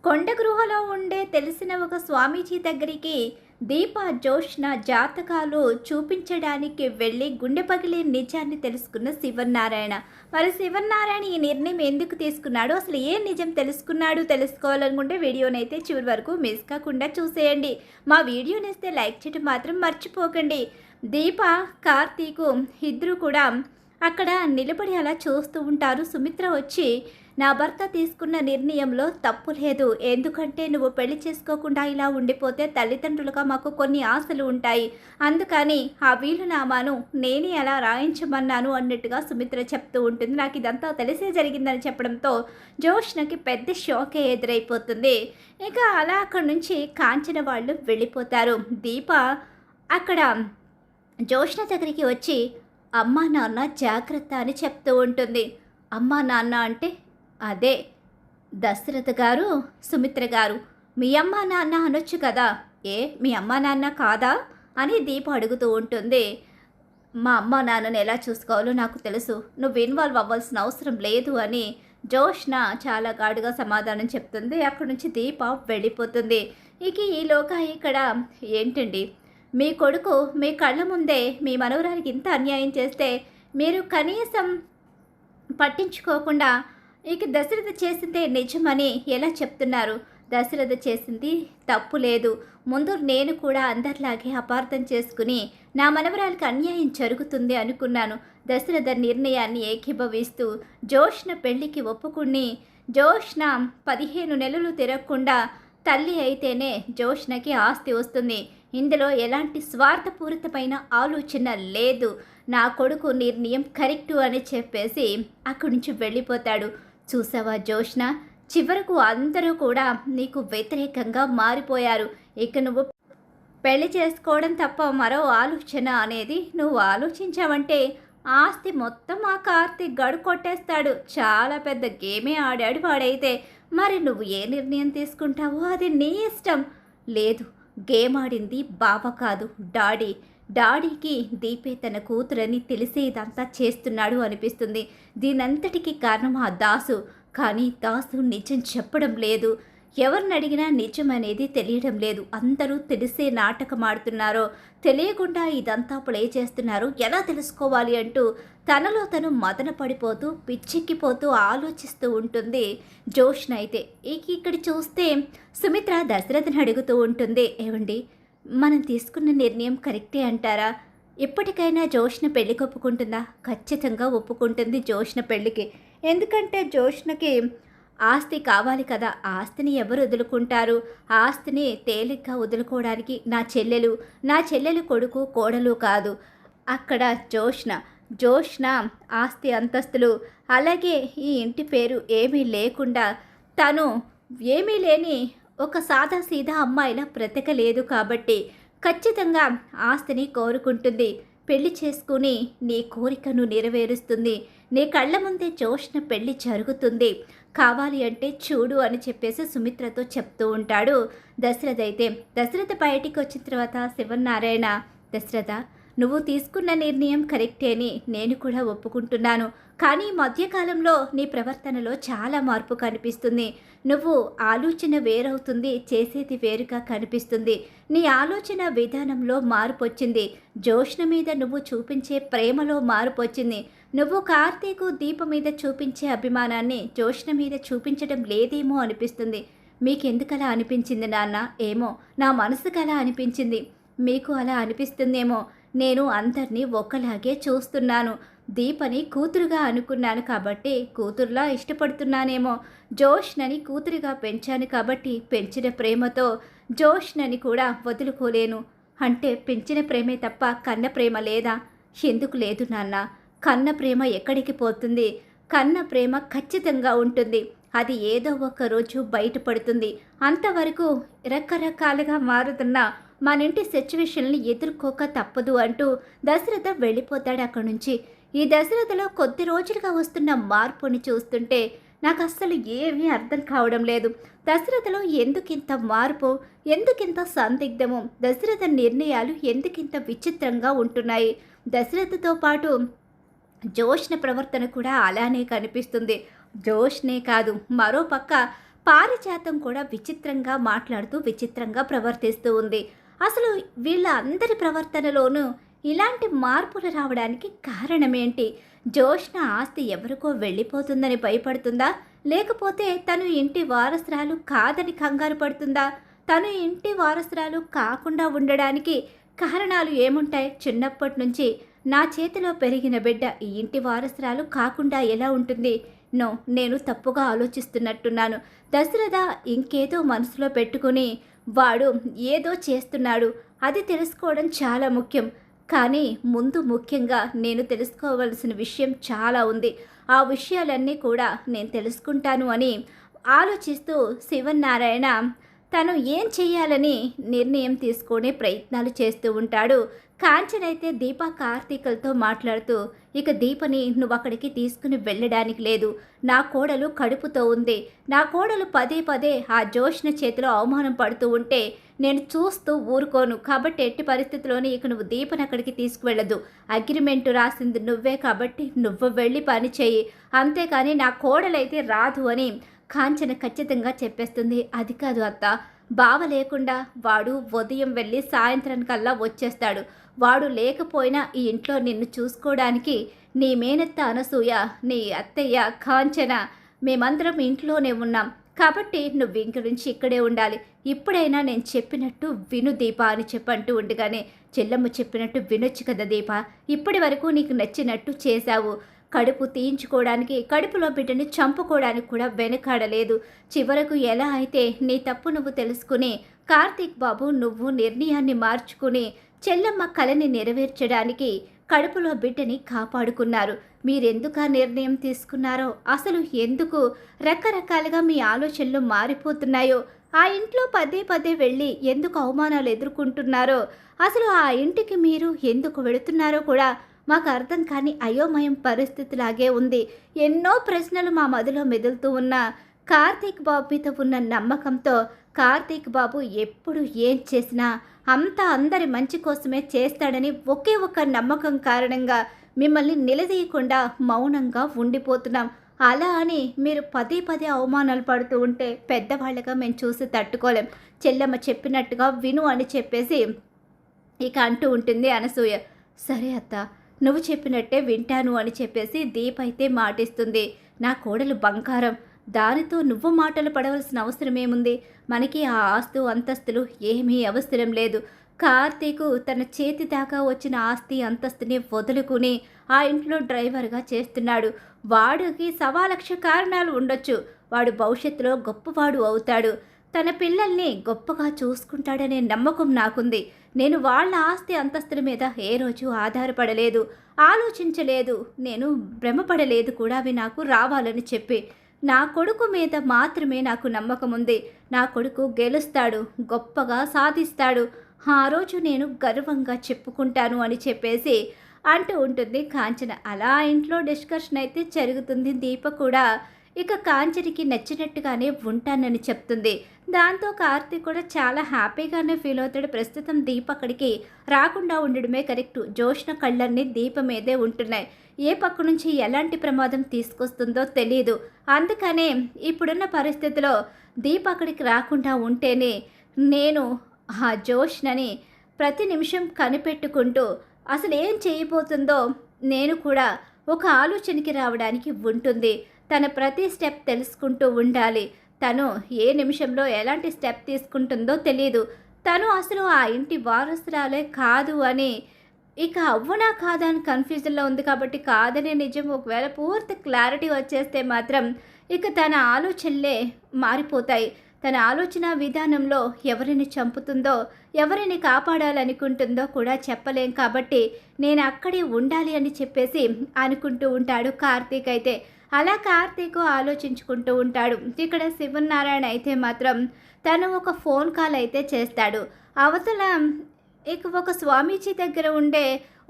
కొండ గృహలో ఉండే తెలిసిన ఒక స్వామీజీ దగ్గరికి దీప జోష్న జాతకాలు చూపించడానికి వెళ్ళి గుండె పగిలే నిజాన్ని తెలుసుకున్న శివనారాయణ. మరి శివనారాయణ ఈ నిర్ణయం ఎందుకు తీసుకున్నాడు, అసలు ఏ నిజం తెలుసుకున్నాడు తెలుసుకోవాలనుకుంటే వీడియోనైతే చివరి వరకు మిస్ కాకుండా చూసేయండి. మా వీడియోనిస్తే లైక్ చేయడం మాత్రం మర్చిపోకండి. దీప కార్తీకు ఇద్దరు కూడా అక్కడ నిలబడి అలా చూస్తూ ఉంటారు. సుమిత్ర వచ్చి, నా భర్త తీసుకున్న నిర్ణయంలో తప్పు లేదు, ఎందుకంటే నువ్వు పెళ్లి చేసుకోకుండా ఇలా ఉండిపోతే తల్లిదండ్రులుగా మాకు కొన్ని ఆశలు ఉంటాయి, అందుకని ఆ వీలునామాను నేనే అలా రాయించమన్నాను అన్నట్టుగా సుమిత్ర చెప్తూ ఉంటుంది. నాకు ఇదంతా తెలిసే జరిగిందని చెప్పడంతో జోష్నకి పెద్ద షాకే ఎదురైపోతుంది. ఇక అలా అక్కడి నుంచి కాంచన వాళ్ళు వెళ్ళిపోతారు. దీప అక్కడ జోష్న దగ్గరికి వచ్చి, అమ్మా నాన్న జాగ్రత్త అని చెప్తూ ఉంటుంది. అమ్మా నాన్న అంటే అదే దశరథ గారు, సుమిత్ర గారు. మీ అమ్మా నాన్న అనొచ్చు కదా, ఏ మీ అమ్మా నాన్న కాదా అని దీప అడుగుతూ ఉంటుంది. మా అమ్మా నాన్నను ఎలా చూసుకోవాలో నాకు తెలుసు, నువ్వు ఇన్వాల్వ్ అవ్వాల్సిన అవసరం లేదు అని జోష్న చాలా ఘాటుగా సమాధానం చెప్తుంది. అక్కడి నుంచి దీప వెళ్ళిపోతుంది. ఇక ఈలోగా ఇక్కడ ఏంటండి, మీ కొడుకు మీ కళ్ళ ముందే మీ మనవరానికి ఇంత అన్యాయం చేస్తే మీరు కనీసం పట్టించుకోకుండా ఇక దశరథ చేసిందే నిజమని ఎలా చెప్తున్నారు? దశరథ చేసింది తప్పు లేదు. ముందు నేను కూడా అందరిలాగే అపార్థం చేసుకుని నా మనవరాలికి అన్యాయం జరుగుతుంది అనుకున్నాను. దశరథ నిర్ణయాన్ని ఏకీభవిస్తూ జోష్న పెళ్లికి ఒప్పుకుని జోష్న 15 నెలలు తిరగకుండా తల్లి అయితేనే జోష్నకి ఆస్తి వస్తుంది. ఇందులో ఎలాంటి స్వార్థపూరితమైన ఆలోచన లేదు. నా కొడుకు నిర్ణయం కరెక్టు అని చెప్పేసి అక్కడి నుంచి వెళ్ళిపోతాడు. చూసావా జోష్న, చివరకు అందరూ కూడా నీకు వ్యతిరేకంగా మారిపోయారు. ఇక నువ్వు పెళ్లి చేసుకోవడం తప్ప మరో ఆలోచన అనేది నువ్వు ఆలోచించావంటే ఆస్తి మొత్తం ఆ కార్తీక్ గడు కొట్టేస్తాడు. చాలా పెద్ద గేమే ఆడాడు వాడైతే. మరి నువ్వు ఏ నిర్ణయం తీసుకుంటావో అది నీ ఇష్టం. లేదు, గేమ్ ఆడింది బావ కాదు, డాడీ. డాడీకి దీపే తన కూతురని తెలిసే ఇదంతా చేస్తున్నాడు అనిపిస్తుంది. దీనంతటికీ కారణం ఆ దాసు. కానీ దాసు నిజం చెప్పడం లేదు. ఎవరిని అడిగినా నిజం అనేది తెలియడం లేదు. అందరూ తెలిసే నాటకం ఆడుతున్నారో తెలియకుండా ఇదంతా ప్లే చేస్తున్నారో ఎలా తెలుసుకోవాలి అంటూ తనలో తను మదన పడిపోతూ పిచ్చెక్కిపోతూ ఆలోచిస్తూ ఉంటుంది జోష్న. అయితే ఇక్కడ చూస్తే సుమిత్ర దశరథని అడుగుతూ ఉంటుంది, ఏవండి మనం తీసుకున్న నిర్ణయం కరెక్టే అంటారా? ఇప్పటికైనా జోష్న పెళ్ళికి ఒప్పుకుంటుందా? ఖచ్చితంగా ఒప్పుకుంటుంది జోష్న పెళ్ళికి. ఎందుకంటే జోష్నకి ఆస్తి కావాలి కదా. ఆస్తిని ఎవరు వదులుకుంటారు? ఆస్తిని తేలిగ్గా వదులుకోవడానికి నా చెల్లెలు కొడుకు కోడలు కాదు. అక్కడ జోష్న ఆస్తి అంతస్తులు అలాగే ఈ ఇంటి పేరు ఏమీ లేకుండా తను ఏమీ లేని ఒక సాదాసీదా అమ్మాయిలా బ్రతకలేదు కాబట్టి ఖచ్చితంగా ఆస్తిని కోరుకుంటుంది. పెళ్లి చేసుకుని నీ కోరికను నెరవేరుస్తుంది. నీ కళ్ళ ముందే జోష్న పెళ్లి జరుగుతుంది. కావాలి అంటే చూడు అని చెప్పేసి సుమిత్రతో చెప్తూ ఉంటాడు దశరథ. అయితే దశరథ బయటికి వచ్చిన తర్వాత శివనారాయణ, దశరథ నువ్వు తీసుకున్న నిర్ణయం కరెక్టే అని నేను కూడా ఒప్పుకుంటున్నాను. కానీ మధ్యకాలంలో నీ ప్రవర్తనలో చాలా మార్పు కనిపిస్తుంది. నువ్వు ఆలోచన వేరవుతుంది, చేసేది వేరుగా కనిపిస్తుంది. నీ ఆలోచన విధానంలో మార్పు వచ్చింది. జోష్న మీద నువ్వు చూపించే ప్రేమలో మార్పు వచ్చింది. నువ్వు కార్తీకు దీప మీద చూపించే అభిమానాన్ని జోష్న మీద చూపించడం లేదేమో అనిపిస్తుంది. మీకెందుకలా అనిపించింది నాన్న? ఏమో నా మనసుకు అలా అనిపించింది. మీకు అలా అనిపిస్తుందేమో. నేను అందరినీ ఒకలాగే చూస్తున్నాను. దీపని కూతురుగా అనుకున్నాను కాబట్టి కూతురులా ఇష్టపడుతున్నానేమో. జోష్నని కూతురుగా పెంచాను కాబట్టి పెంచిన ప్రేమతో జోష్నని కూడా వదులుకోలేను. అంటే పెంచిన ప్రేమే తప్ప కన్న ప్రేమ లేదా? ఎందుకు లేదు నాన్న? కన్న ప్రేమ ఎక్కడికి పోతుంది? కన్న ప్రేమ ఖచ్చితంగా ఉంటుంది. అది ఏదో ఒక రోజు బయటపడుతుంది. అంతవరకు రకరకాలుగా మారుతున్న మన ఇంటి సిచ్యువేషన్ని ఎదుర్కోక తప్పదు అంటూ దశరథ వెళ్ళిపోతాడు అక్కడి నుంచి. ఈ దశరథలో కొద్ది రోజులుగా వస్తున్న మార్పుని చూస్తుంటే నాకు అస్సలు ఏమీ అర్థం కావడం లేదు. దశరథలో ఎందుకింత మార్పు, ఎందుకింత సందిగ్ధము, దశరథ నిర్ణయాలు ఎందుకింత విచిత్రంగా ఉంటున్నాయి? దశరథతో పాటు జోష్న ప్రవర్తన కూడా అలానే కనిపిస్తుంది. జోష్నే కాదు, మరో పక్క పారిజాతం కూడా విచిత్రంగా మాట్లాడుతూ విచిత్రంగా ప్రవర్తిస్తూ ఉంది. అసలు వీళ్ళ అందరి ప్రవర్తనలోనూ ఇలాంటి మార్పులు రావడానికి కారణమేంటి? జోష్న ఆస్తి ఎవరికో వెళ్ళిపోతుందని భయపడుతుందా? లేకపోతే తను ఇంటి వారసురాలు కాదని కంగారు పడుతుందా? తను ఇంటి వారసురాలు కాకుండా ఉండడానికి కారణాలు ఏముంటాయి? చిన్నప్పటి నుంచి నా చేతిలో పెరిగిన బిడ్డ ఈ ఇంటి వారసురాలు కాకుండా ఎలా ఉంటుంది? నో, నేను తప్పుగా ఆలోచిస్తున్నట్టున్నాను. దశరథ ఇంకేదో మనసులో పెట్టుకుని వాడు ఏదో చేస్తున్నాడు. అది తెలుసుకోవడం చాలా ముఖ్యం. కానీ ముందు ముఖ్యంగా నేను తెలుసుకోవలసిన విషయం చాలా ఉంది. ఆ విషయాలన్నీ కూడా నేను తెలుసుకుంటాను అని ఆలోచిస్తూ శివనారాయణ తను ఏం చెయ్యాలని నిర్ణయం తీసుకునే ప్రయత్నాలు చేస్తూ ఉంటాడు. కాంచనైతే దీప కార్తీకలతో మాట్లాడుతూ, ఇక దీపని నువ్వు అక్కడికి తీసుకుని వెళ్ళడానికి లేదు. నా కోడలు కడుపుతో ఉంది. నా కోడలు పదే పదే ఆ జోష్న చేతిలో అవమానం పడుతూ ఉంటే నేను చూస్తూ ఊరుకోను. కాబట్టి ఎట్టి పరిస్థితిలోనే ఇక నువ్వు దీపని అక్కడికి తీసుకువెళ్ళదు. అగ్రిమెంటు రాసింది నువ్వే కాబట్టి నువ్వు వెళ్ళి పని చేయి, అంతేకాని నా కోడలైతే రాదు అని కాంచన ఖచ్చితంగా చెప్పేస్తుంది. అది కాదు అత్త, బావ లేకుండా వాడు ఉదయం వెళ్ళి సాయంత్రానికల్లా వచ్చేస్తాడు. వాడు లేకపోయినా ఈ ఇంట్లో నిన్ను చూసుకోవడానికి నీ మేనత్త అనసూయ, నీ అత్తయ్య కాంచన, మేమందరం ఇంట్లోనే ఉన్నాం. కాబట్టి నువ్వు ఇంక నుంచి ఇక్కడే ఉండాలి. ఇప్పుడైనా నేను చెప్పినట్టు విను దీప అని చెప్పంటూ ఉండగానే, చెల్లమ్మ చెప్పినట్టు వినొచ్చు కదా దీప, ఇప్పటి వరకు నీకు నచ్చినట్టు చేశావు. కడుపు తీయించుకోవడానికి, కడుపులో బిడ్డని చంపుకోవడానికి కూడా వెనకాడలేదు. చివరకు ఎలా అయితే నీ తప్పు నువ్వు తెలుసుకుని కార్తీక్ బాబు నువ్వు నిర్ణయాన్ని మార్చుకుని చెల్లమ్మ కలని నెరవేర్చడానికి కడుపులో బిడ్డని కాపాడుకున్నారు. మీరెందుకు ఆ నిర్ణయం తీసుకున్నారో, అసలు ఎందుకు రకరకాలుగా మీ ఆలోచనలు మారిపోతున్నాయో, ఆ ఇంట్లో పదే పదే వెళ్ళి ఎందుకు అవమానాలు ఎదుర్కొంటున్నారో, అసలు ఆ ఇంటికి మీరు ఎందుకు వెళుతున్నారో కూడా మాకు అర్థం కాని అయోమయం పరిస్థితిలాగే ఉంది. ఎన్నో ప్రశ్నలు మా మదిలో మెదులుతూ ఉన్న కార్తీక్ బాబు మీద ఉన్న నమ్మకంతో, కార్తీక్ బాబు ఎప్పుడు ఏం చేసినా అంతా అందరి మంచి కోసమే చేస్తాడని ఒకే ఒక నమ్మకం కారణంగా మిమ్మల్ని నిలదీయకుండా మౌనంగా ఉండిపోతున్నాం. అలా అని మీరు పదే పదే అవమానాలు పడుతూ ఉంటే పెద్దవాళ్ళగా మేము చూసి తట్టుకోలేం. చెల్లమ్మ చెప్పినట్టుగా విను అని చెప్పేసి ఇక అంటూ ఉంటుంది అనసూయ. సరే అత్త, నువ్వు చెప్పినట్టే వింటాను అని చెప్పేసి దీప అయితే మాటిస్తుంది. నా కోడలు బంగారం, దానితో నువ్వు మాటలు పడవలసిన అవసరమేముంది? మనకి ఆ ఆస్తు అంతస్తులు ఏమీ అవసరం లేదు. కార్తీకు తన చేతి దాకా వచ్చిన ఆస్తి అంతస్తుని వదులుకుని ఆ ఇంట్లో డ్రైవర్గా చేస్తున్నాడు. వాడికి 1,00,000 కారణాలు ఉండొచ్చు. వాడు భవిష్యత్తులో గొప్పవాడు అవుతాడు. తన పిల్లల్ని గొప్పగా చూసుకుంటాడనే నమ్మకం నాకుంది. నేను వాళ్ళ ఆస్తి అంతస్తుల మీద ఏ రోజు ఆధారపడలేదు, ఆలోచించలేదు, నేను భ్రమపడలేదు కూడా అవి నాకు రావాలని చెప్పి. నా కొడుకు మీద మాత్రమే నాకు నమ్మకం ఉంది. నా కొడుకు గెలుస్తాడు, గొప్పగా సాధిస్తాడు. ఆ రోజు నేను గర్వంగా చెప్పుకుంటాను అని చెప్పేసి అంటూ ఉంటుంది కాంచన. అలా ఇంట్లో డిస్కషన్ అయితే జరుగుతుంది. దీప కూడా ఇక కాంచనికి నచ్చినట్టుగానే ఉంటానని చెప్తుంది. దాంతో కార్తీక్ కూడా చాలా హ్యాపీగానే ఫీల్ అవుతాడు. ప్రస్తుతం దీప అక్కడికి రాకుండా ఉండడమే కరెక్టు. జోష్న కళ్ళన్నీ దీప మీదే ఉంటున్నాయి. ఏ పక్క నుంచి ఎలాంటి ప్రమాదం తీసుకొస్తుందో తెలియదు. అందుకనే ఇప్పుడున్న పరిస్థితిలో దీప అక్కడికి రాకుండా ఉంటేనే నేను ఆ జోష్నని ప్రతి నిమిషం కనిపెట్టుకుంటూ అసలు ఏం చేయబోతుందో నేను కూడా ఒక ఆలోచనకి రావడానికి ఉంటుంది. తన ప్రతి స్టెప్ తెలుసుకుంటూ ఉండాలి. తను ఏ నిమిషంలో ఎలాంటి స్టెప్ తీసుకుంటుందో తెలియదు. తను అసలు ఆ ఇంటి వారసురాలే కాదు అని ఇక అవ్వనా కాదా అని కన్ఫ్యూజన్లో ఉంది. కాబట్టి కాదనే నిజం ఒకవేళ పూర్తి క్లారిటీ వచ్చేస్తే మాత్రం ఇక తన ఆలోచనలే మారిపోతాయి. తన ఆలోచన విధానంలో ఎవరిని చంపుతుందో, ఎవరిని కాపాడాలనుకుంటుందో కూడా చెప్పలేం. కాబట్టి నేను అక్కడే ఉండాలి అని చెప్పేసి అనుకుంటూ ఉంటాడు కార్తీక్ అయితే. అలా కార్తీక్ ఆలోచించుకుంటూ ఉంటాడు. ఇక్కడ శివనారాయణ అయితే మాత్రం తను ఒక ఫోన్ కాల్ అయితే చేస్తాడు. అవతల ఇక ఒక స్వామీజీ దగ్గర ఉండే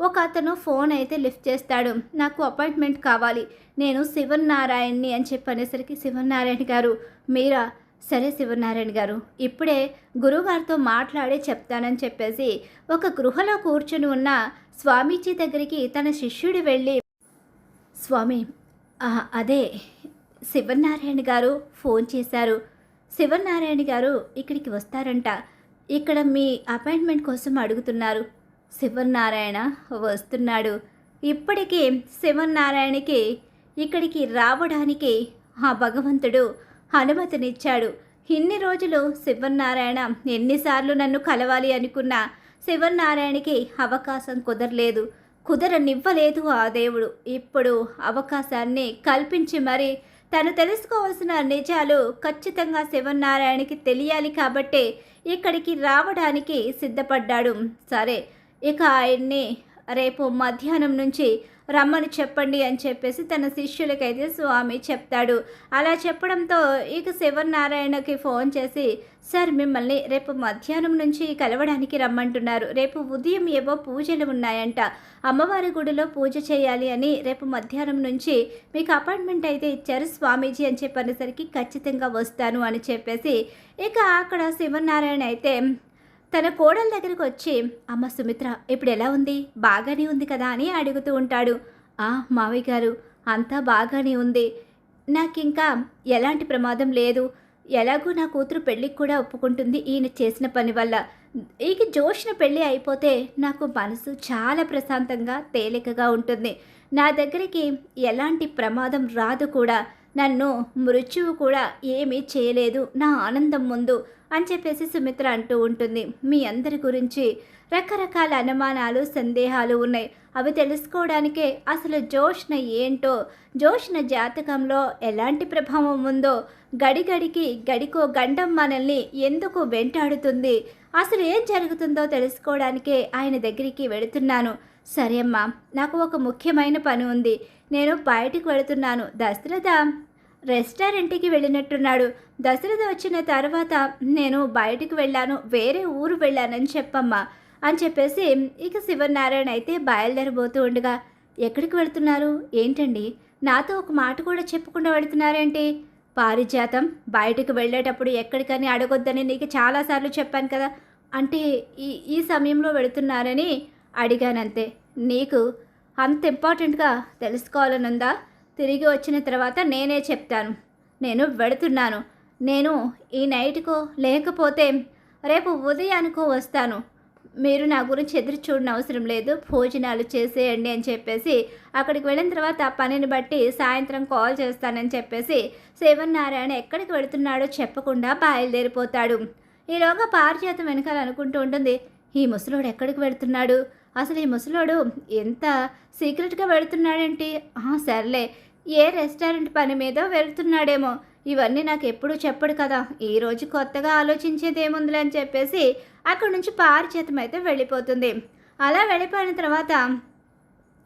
ఒక అతను ఫోన్ అయితే లిఫ్ట్ చేస్తాడు. నాకు అపాయింట్మెంట్ కావాలి, నేను శివనారాయణని అని చెప్పనేసరికి, శివనారాయణ గారు మీరా? సరే శివనారాయణ గారు, ఇప్పుడే గురువుగారితో మాట్లాడి చెప్తానని చెప్పేసి ఒక గృహలో కూర్చుని ఉన్న స్వామీజీ దగ్గరికి తన శిష్యుడు వెళ్ళి, స్వామి అదే శివనారాయణ గారు ఫోన్ చేశారు. శివనారాయణ గారు ఇక్కడికి వస్తారంట. ఇక్కడ మీ అపాయింట్మెంట్ కోసం అడుగుతున్నారు. శివనారాయణ వస్తున్నాడు. ఇప్పటికే శివనారాయణకి ఇక్కడికి రావడానికి ఆ భగవంతుడు అనుమతినిచ్చాడు. ఇన్ని రోజులు శివనారాయణ ఎన్నిసార్లు నన్ను కలవాలి అనుకున్నా శివనారాయణకి అవకాశం కుదరనివ్వలేదు ఆ దేవుడు. ఇప్పుడు అవకాశాన్ని కల్పించి మరి తను తెలుసుకోవాల్సిన నిజాలు ఖచ్చితంగా శివనారాయణకి తెలియాలి కాబట్టే ఇక్కడికి రావడానికి సిద్ధపడ్డాడు. సరే, ఇక ఆయన్ని రేపు మధ్యాహ్నం నుంచి రమ్మని చెప్పండి అని చెప్పేసి తన శిష్యులకైతే స్వామి చెప్తాడు. అలా చెప్పడంతో ఇక శివనారాయణకి ఫోన్ చేసి, సార్ మిమ్మల్ని రేపు మధ్యాహ్నం నుంచి కలవడానికి రమ్మంటున్నారు. రేపు ఉదయం ఏవో పూజలు ఉన్నాయంట, అమ్మవారి గుడిలో పూజ చేయాలి అని రేపు మధ్యాహ్నం నుంచి మీకు అపాయింట్మెంట్ అయితే ఇచ్చారు స్వామీజీ అని చెప్పనేసరికి ఖచ్చితంగా వస్తాను అని చెప్పేసి ఇక అక్కడ శివనారాయణ అయితే తన కోడల దగ్గరకు వచ్చి, అమ్మ సుమిత్ర ఇప్పుడు ఎలా ఉంది, బాగానే ఉంది కదా అని అడుగుతూ ఉంటాడు. మావయ్య గారు అంతా బాగానే ఉంది, నాకింకా ఎలాంటి ప్రమాదం లేదు, ఎలాగూ నా కూతురు పెళ్ళికి కూడా ఒప్పుకుంటుంది ఈయన చేసిన పని వల్ల. ఇక జోష్న పెళ్ళి అయిపోతే నాకు మనసు చాలా ప్రశాంతంగా తేలికగా ఉంటుంది, నా దగ్గరికి ఎలాంటి ప్రమాదం రాదు కూడా, నన్ను మృత్యువు కూడా ఏమీ చేయలేదు నా ఆనందం ముందు అని చెప్పేసి సుమిత్ర అంటూ ఉంటుంది. మీ అందరి గురించి రకరకాల అనుమానాలు సందేహాలు ఉన్నాయి, అవి తెలుసుకోవడానికే అసలు జోష్న ఏంటో, జోష్న జాతకంలో ఎలాంటి ప్రభావం ఉందో, గడికో గండం మనల్ని ఎందుకు వెంటాడుతుంది, అసలు ఏం జరుగుతుందో తెలుసుకోవడానికే ఆయన దగ్గరికి వెళుతున్నాను. సరే అమ్మా, నాకు ఒక ముఖ్యమైన పని ఉంది, నేను బయటికి వెళుతున్నాను. దశరథ రెస్టారెంట్కి వెళ్ళినట్టున్నాడు. దశరథ వచ్చిన తర్వాత నేను బయటికి వెళ్ళాను, వేరే ఊరు వెళ్ళానని చెప్పమ్మా అని చెప్పేసి ఇక శివనారాయణ అయితే బయలుదేరబోతూ ఉండగా, ఎక్కడికి వెళ్తున్నారు ఏంటండి, నాతో ఒక మాట కూడా చెప్పకుండా వెళుతున్నారేంటి? పారిజాతం బయటకు వెళ్ళేటప్పుడు ఎక్కడికని అడగొద్దని నీకు చాలాసార్లు చెప్పాను కదా, అంటే ఈ సమయంలో వెళుతున్నారని అడిగానంతే. నీకు అంత ఇంపార్టెంట్గా తెలుసుకోవాలనుందా? తిరిగి వచ్చిన తర్వాత నేనే చెప్తాను. నేను వెళుతున్నాను, నేను ఈ నైట్కో లేకపోతే రేపు ఉదయానికో వస్తాను, మీరు నా గురించి ఎదురు చూడని అవసరం లేదు, భోజనాలు చేసేయండి అని చెప్పేసి అక్కడికి వెళ్ళిన తర్వాత పనిని బట్టి సాయంత్రం కాల్ చేస్తానని చెప్పేసి శివనారాయణ ఎక్కడికి వెళుతున్నాడో చెప్పకుండా బయలుదేరిపోతాడు. ఈలోగా పారిజాతం వెనకాల అనుకుంటూ ఉంటుంది, ఈ ముసలోడు ఎక్కడికి వెళుతున్నాడు, అసలు ఈ ముసలోడు ఎంత సీక్రెట్గా వెళుతున్నాడేంటి, సర్లే ఏ రెస్టారెంట్ పని మీద వెళ్తున్నాడేమో, ఇవన్నీ నాకు ఎప్పుడూ చెప్పడు కదా, ఈరోజు కొత్తగా ఆలోచించేదేముందిలే అని చెప్పేసి అక్కడి నుంచి పారిజాతం అయితే వెళ్ళిపోతుంది. అలా వెళ్ళిపోయిన తర్వాత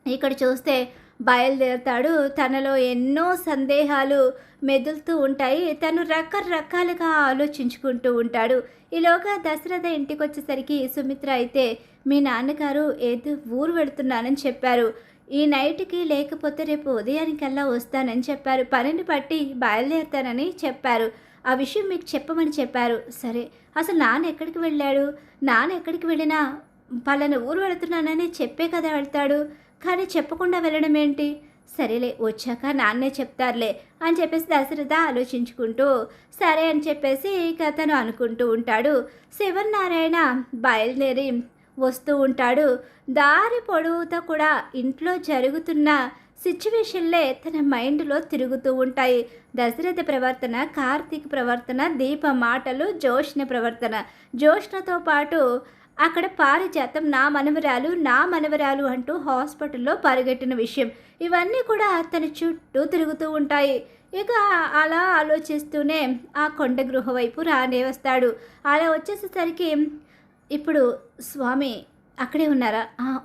ఇక్కడ చూస్తే బయలుదేరుతాడు. తనలో ఎన్నో సందేహాలు మెదులుతూ ఉంటాయి, తను రకరకాలుగా ఆలోచించుకుంటూ ఉంటాడు. ఈలోగా దశరథ ఇంటికి వచ్చేసరికి సుమిత్ర అయితే, మీ నాన్నగారు ఏదో ఊరు వెళుతున్నానని చెప్పారు, ఈ నైట్కి లేకపోతే రేపు ఉదయానికల్లా వస్తానని చెప్పారు, పనిని బట్టి బయలుదేరుతానని చెప్పారు, ఆ విషయం మీకు చెప్పమని చెప్పారు. సరే, అసలు నాన్న ఎక్కడికి వెళ్ళాడు, నాన్న ఎక్కడికి వెళ్ళినా పలానా ఊరు వెళుతున్నానని చెప్పే కదా వెళ్తాడు, కానీ చెప్పకుండా వెళ్ళడం ఏంటి, సరేలే వచ్చాక నాన్నే చెప్తారులే అని చెప్పేసి దశరథ ఆలోచించుకుంటూ సరే అని చెప్పేసి ఇక అతను అనుకుంటూ ఉంటాడు. శివనారాయణ బయలుదేరి వస్తూ ఉంటాడు. దారి పొడవుతా కూడా ఇంట్లో జరుగుతున్న సిచ్యువేషన్లే తన మైండ్లో తిరుగుతూ ఉంటాయి. దశరథ ప్రవర్తన, కార్తీక్ ప్రవర్తన, దీప మాటలు, జోష్న ప్రవర్తన, జోష్నతో పాటు అక్కడ పారిజాతం నా మనవరాలు అంటూ హాస్పిటల్లో పరిగెట్టిన విషయం, ఇవన్నీ కూడా తన చుట్టూ తిరుగుతూ ఉంటాయి. ఇక అలా ఆలోచిస్తూనే ఆ కొండ గృహ వైపు రానే వస్తాడు. అలా వచ్చేసేసరికి ఇప్పుడు స్వామి అక్కడే ఉన్నారా?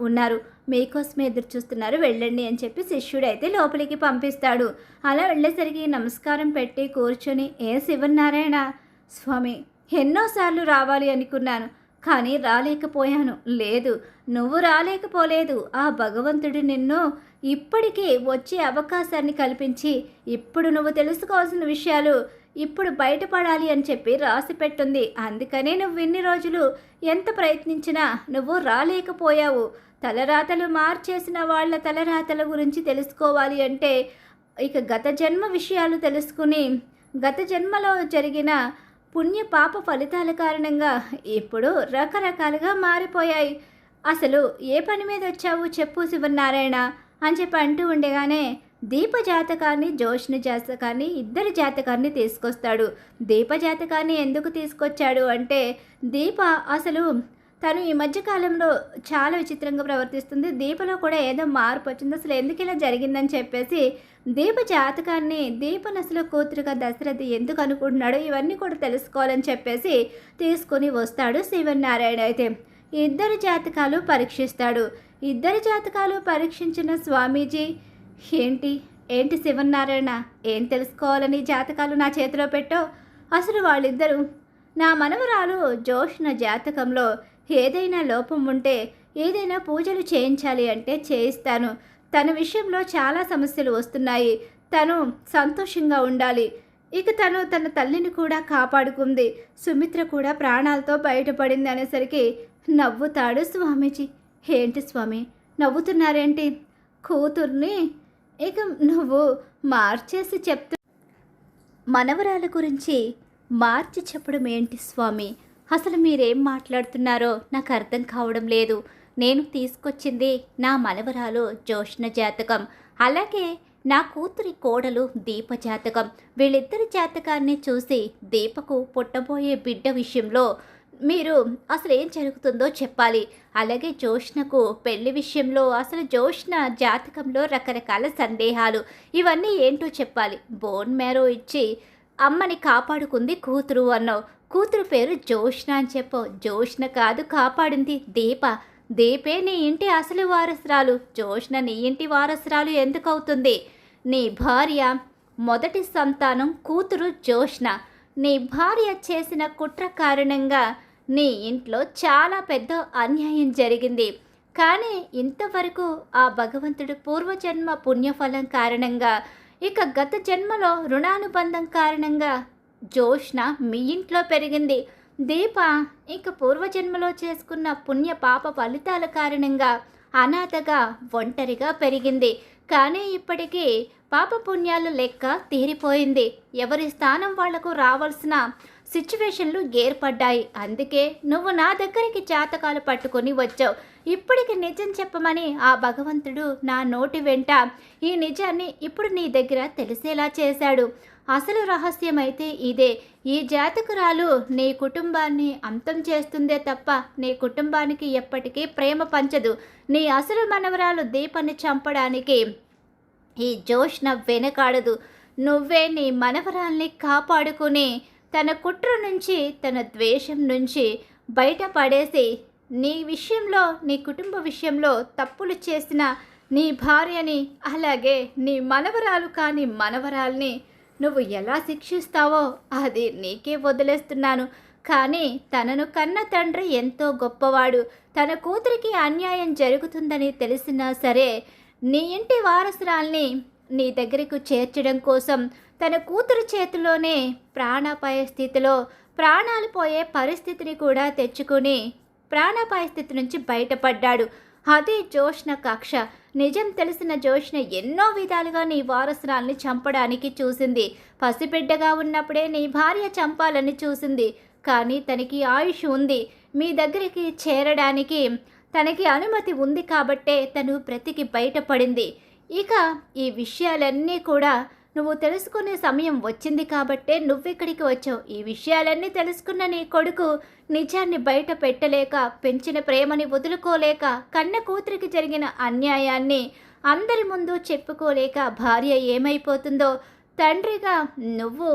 ఉన్నారు, మీకోసమే ఎదురు చూస్తున్నారు, వెళ్ళండి అని చెప్పి శిష్యుడైతే లోపలికి పంపిస్తాడు. అలా వెళ్ళేసరికి నమస్కారం పెట్టి కూర్చొని, ఏ శివనారాయణ స్వామి, ఎన్నోసార్లు రావాలి అనుకున్నాను కానీ రాలేకపోయాను. లేదు, నువ్వు రాలేకపోలేదు, ఆ భగవంతుడు నిన్ను ఇప్పటికీ వచ్చే అవకాశాన్ని కల్పించి ఇప్పుడు నువ్వు తెలుసుకోవాల్సిన విషయాలు ఇప్పుడు బయటపడాలి అని చెప్పి రాసి పెట్టుంది. అందుకనే నువ్వు ఇన్ని రోజులు ఎంత ప్రయత్నించినా నువ్వు రాలేకపోయావు. తలరాతలు మార్చేసిన వాళ్ళ తలరాతల గురించి తెలుసుకోవాలి అంటే ఇక గత జన్మ విషయాలు తెలుసుకుని గత జన్మలో జరిగిన పుణ్య పాప ఫలితాల కారణంగా ఇప్పుడు రకరకాలుగా మారిపోయాయి. అసలు ఏ పని మీద వచ్చావు చెప్పు శివనారాయణ అని చెప్పి అంటూ ఉండగానే దీప జాతకాన్ని జోష్న జాతకాన్ని ఇద్దరి జాతకాన్ని తీసుకొస్తాడు. దీప జాతకాన్ని ఎందుకు తీసుకొచ్చాడు అంటే దీప అసలు తను ఈ మధ్యకాలంలో చాలా విచిత్రంగా ప్రవర్తిస్తుంది. దీపలో కూడా ఏదో మార్పు వచ్చింది. అసలు ఎందుకు ఇలా జరిగిందని చెప్పేసి దీప జాతకాన్ని దీపను అసలు కూతురుగా దశరథి ఎందుకు అనుకుంటున్నాడో ఇవన్నీ కూడా తెలుసుకోవాలని చెప్పేసి తీసుకుని వస్తాడు శివనారాయణ. అయితే ఇద్దరి జాతకాలు పరీక్షిస్తాడు. ఇద్దరి జాతకాలు పరీక్షించిన స్వామీజీ ఏంటి ఏంటి శివనారాయణ ఏం తెలుసుకోవాలని జాతకాలు నా చేతిలో పెట్టో, అసలు వాళ్ళిద్దరూ నా మనవరాలు జోష్న జాతకంలో ఏదైనా లోపం ఉంటే ఏదైనా పూజలు చేయించాలి అంటే చేయిస్తాను. తన విషయంలో చాలా సమస్యలు వస్తున్నాయి. తను సంతోషంగా ఉండాలి. ఇక తను తన తల్లిని కూడా కాపాడుకుంది. సుమిత్ర కూడా ప్రాణాలతో బయటపడింది అనేసరికి నవ్వుతాడు స్వామీజీ. ఏంటి స్వామి నవ్వుతున్నారేంటి? కూతుర్ని ఇక నువ్వు మార్చేసి చెప్తూ మనవరాల గురించి మార్చి చెప్పడం ఏంటి స్వామి? అసలు మీరేం మాట్లాడుతున్నారో నాకు అర్థం కావడం లేదు. నేను తీసుకొచ్చింది నా మనవరాలు జోష్న జాతకం, అలాగే నా కూతురి కోడలు దీప జాతకం. వీళ్ళిద్దరి జాతకాన్ని చూసి దీపకు పుట్టబోయే బిడ్డ విషయంలో మీరు అసలు ఏం జరుగుతుందో చెప్పాలి. అలాగే జోష్నకు పెళ్లి విషయంలో అసలు జోష్న జాతకంలో రకరకాల సందేహాలు, ఇవన్నీ ఏంటో చెప్పాలి. బోన్ మ్యారో ఇచ్చి అమ్మని కాపాడుకుంది కూతురు అన్నావు. కూతురు పేరు జోష్న అని చెప్పు. జోష్న కాదు కాపాడింది దీప. దీపే నీ ఇంటి అసలు వారసురాలు. జోష్న నీ ఇంటి వారసురాలు ఎందుకు అవుతుంది? నీ భార్య మొదటి సంతానం కూతురు జోష్న. నీ భార్య చేసిన కుట్ర కారణంగా నీ ఇంట్లో చాలా పెద్ద అన్యాయం జరిగింది. కానీ ఇంతవరకు ఆ భగవంతుడు పూర్వజన్మ పుణ్యఫలం కారణంగా, ఇక గత జన్మలో రుణానుబంధం కారణంగా జోష్న మీ ఇంట్లో పెరిగింది. దీప ఇక పూర్వజన్మలో చేసుకున్న పుణ్య పాప ఫలితాల కారణంగా అనాథగా ఒంటరిగా పెరిగింది. కానీ ఇప్పటికీ పాప పుణ్యాల లెక్క తీరిపోయింది. ఎవరి స్థానం వాళ్లకు రావాల్సిన సిచ్యువేషన్లు ఏర్పడ్డాయి. అందుకే నువ్వు నా దగ్గరికి జాతకాలు పట్టుకొని వచ్చావు. ఇప్పటికి నిజం చెప్పమని ఆ భగవంతుడు నా నోటి వెంట ఈ నిజాన్ని ఇప్పుడు నీ దగ్గర తెలిసేలా చేశాడు. అసలు రహస్యం అయితే ఇదే. ఈ జాతకురాలు నీ కుటుంబాన్ని అంతం చేస్తుందే తప్ప నీ కుటుంబానికి ఎప్పటికీ ప్రేమ పంచదు. నీ అసలు మనవరాలు దీపాన్ని చంపడానికి ఈ జోష్న వెనకాడదు. నువ్వే నీ మనవరాల్ని కాపాడుకుని తన కుట్ర నుంచి తన ద్వేషం నుంచి బయటపడేసి నీ విషయంలో నీ కుటుంబ విషయంలో తప్పులు చేసిన నీ భార్యని అలాగే నీ మనవరాలు కాని మనవరాల్ని నువ్వు ఎలా శిక్షిస్తావో అది నీకే వదిలేస్తున్నాను. కానీ తనను కన్న తండ్రి ఎంతో గొప్పవాడు. తన కూతురికి అన్యాయం జరుగుతుందని తెలిసినా సరే నీ ఇంటి వారసురాల్ని నీ దగ్గరకు చేర్చడం కోసం తన కూతురు చేతిలోనే ప్రాణాపాయ స్థితిలో ప్రాణాలు పోయే పరిస్థితిని కూడా తెచ్చుకుని ప్రాణాపాయ స్థితి నుంచి బయటపడ్డాడు. అదే జోష్న కక్ష. నిజం తెలిసిన జోష్న ఎన్నో విధాలుగా నీ వారసురాల్ని చంపడానికి చూసింది. పసిబిడ్డగా ఉన్నప్పుడే నీ భార్య చంపాలని చూసింది. కానీ తనకి ఆయుష్ ఉంది. మీ దగ్గరికి చేరడానికి తనకి అనుమతి ఉంది కాబట్టే తను బ్రతికి బయటపడింది. ఇక ఈ విషయాలన్నీ కూడా నువ్వు తెలుసుకునే సమయం వచ్చింది కాబట్టే నువ్వెక్కడికి వచ్చావు. ఈ విషయాలన్నీ తెలుసుకున్న నీ కొడుకు నిజాన్ని బయట పెట్టలేక, పెంచిన ప్రేమని వదులుకోలేక, కన్న కూతురికి జరిగిన అన్యాయాన్ని అందరి ముందు చెప్పుకోలేక భార్య ఏమైపోతుందో, తండ్రిగా నువ్వు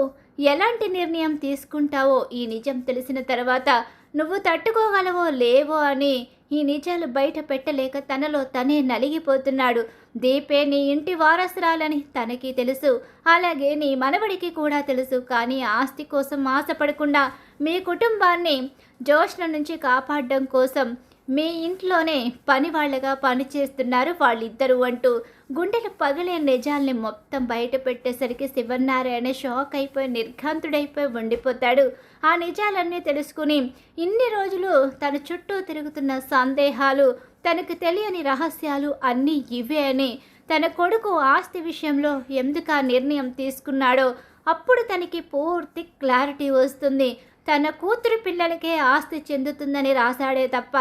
ఎలాంటి నిర్ణయం తీసుకుంటావో ఈ నిజం తెలిసిన తర్వాత నువ్వు తట్టుకోగలవో లేవో అని ఈ నిజాలు బయట పెట్టలేక తనలో తనే నలిగిపోతున్నాడు. దీపే నీ ఇంటి వారసురాలని తనకి తెలుసు, అలాగే నీ మనవడికి కూడా తెలుసు. కానీ ఆస్తి కోసం ఆశపడకుండా మీ కుటుంబాన్ని జోష్న నుంచి కాపాడడం కోసం మీ ఇంట్లోనే పని వాళ్ళగా పనిచేస్తున్నారు వాళ్ళిద్దరూ అంటూ గుండెలు పగిలే నిజాల్ని మొత్తం బయట పెట్టేసరికి శివనారాయణ షాక్ అయిపోయి నిర్ఘాంతుడైపోయి ఉండిపోతాడు. ఆ నిజాలన్నీ తెలుసుకుని ఇన్ని రోజులు తన చుట్టూ తిరుగుతున్న సందేహాలు, తనకు తెలియని రహస్యాలు అన్నీ ఇవే అని తన కొడుకు ఆస్తి విషయంలో ఎందుకు ఆ నిర్ణయం తీసుకున్నాడో అప్పుడు తనకి పూర్తి క్లారిటీ వస్తుంది. తన కూతురు పిల్లలకే ఆస్తి చెందుతుందని రాశాడే తప్ప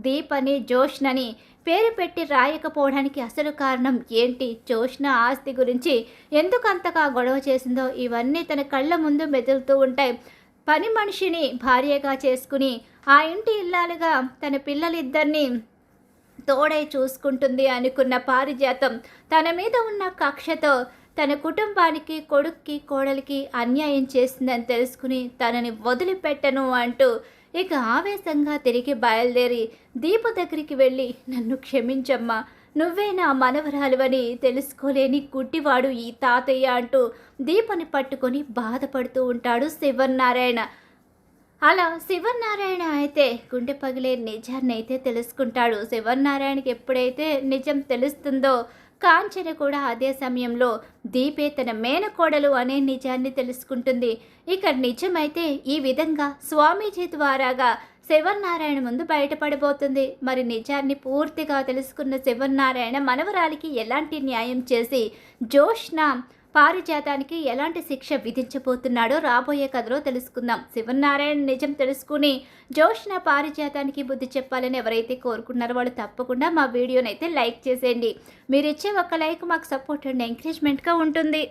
దీపని జోష్నని పేరు పెట్టి రాయకపోవడానికి అసలు కారణం ఏంటి? జోష్న ఆస్తి గురించి ఎందుకు అంతగా గొడవ చేసిందో ఇవన్నీ తన కళ్ళ ముందు మెదులుతూ ఉంటాయి. పని మనిషిని భార్యగా చేసుకుని ఆ ఇంటి ఇల్లాలుగా తన పిల్లలిద్దరినీ తోడై చూసుకుంటుంది అనుకున్న పారిజాతం తన మీద ఉన్న కక్షతో తన కుటుంబానికి, కొడుక్కి, కోడలికి అన్యాయం చేసిందని తెలుసుకుని తనని వదిలిపెట్టను అంటూ ఇక ఆవేశంగా తిరిగి బయలుదేరి దీప దగ్గరికి వెళ్ళి, నన్ను క్షమించమ్మా, నువ్వే నా మనవరాలువని తెలుసుకోలేని గుడ్డివాడు ఈ తాతయ్య అంటూ దీపని పట్టుకొని బాధపడుతూ ఉంటాడు శివన్నారాయణ. అలా శివన్నారాయణ అయితే గుండె పగిలే నిజాన్ని అయితే తెలుసుకుంటాడు. శివన్నారాయణకి ఎప్పుడైతే నిజం తెలుస్తుందో కాంచన కూడా అదే సమయంలో దీపే తన మేనకోడలు అనే నిజాన్ని తెలుసుకుంటుంది. ఇక నిజమైతే ఈ విధంగా స్వామీజీ ద్వారాగా శివన్నారాయణ ముందు బయటపడబోతుంది. మరి నిజాన్ని పూర్తిగా తెలుసుకున్న శివన్నారాయణ మనవరాలికి ఎలాంటి న్యాయం చేసి జోష్న పారిజాతానికి ఎలాంటి శిక్ష విధించబోతున్నాడో రాబోయే కథలో తెలుసుకుందాం. శివన్నారాయణ నిజం తెలుసుకుని జోష్న పారిజాతానికి బుద్ధి చెప్పాలని ఎవరైతే కోరుకున్నారో వాళ్ళు తప్పకుండా మా వీడియోనైతే లైక్ చేసేయండి. మీరు ఇచ్చే ఒక లైక్ మాకు సపోర్ట్ అండ్ ఎంకరేజ్మెంట్గా ఉంటుంది.